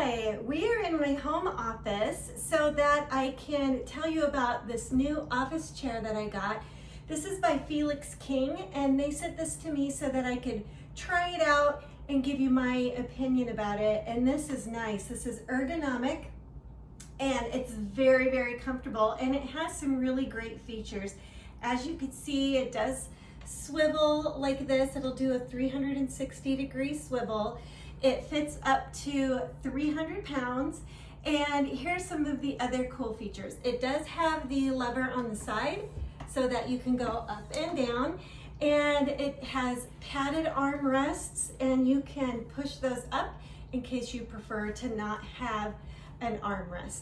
Hi, we are in my home office so that I can tell you about this new office chair that I got. This is by FelixKing, and they sent this to me so that I could try it out and give you my opinion about it. And this is nice. This is ergonomic, and it's very, very comfortable, and it has some really great features. As you can see, it does swivel like this. It'll do a 360-degree swivel. It fits up to 300 pounds. And here's some of the other cool features. It does have the lever on the side so that you can go up and down. And it has padded armrests, and you can push those up in case you prefer to not have an armrest.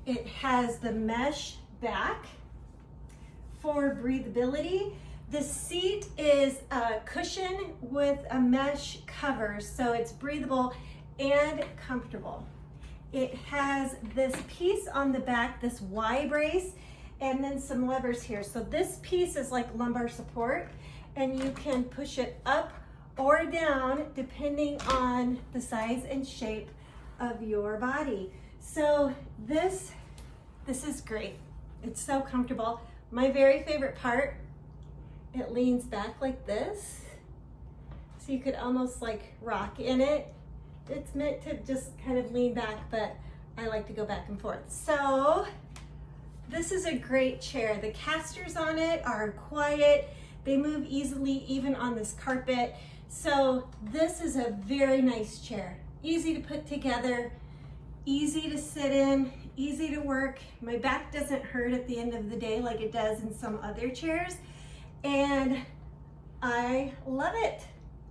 It has the mesh back for breathability. The seat is a cushion with a mesh cover, so it's breathable and comfortable. It has this piece on the back, this Y brace, and then some levers here. So this piece is like lumbar support, and you can push it up or down depending on the size and shape of your body. So this is great. It's so comfortable. My very favorite part, it leans back like this, so you could almost like rock in it. It's meant to just kind of lean back, but I like to go back and forth. So this is a great chair. The casters on it are quiet. They move easily even on this carpet. So this is a very nice chair. Easy to put together, easy to sit in, easy to work. My back doesn't hurt at the end of the day like it does in some other chairs. And I love it.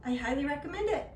I highly recommend it.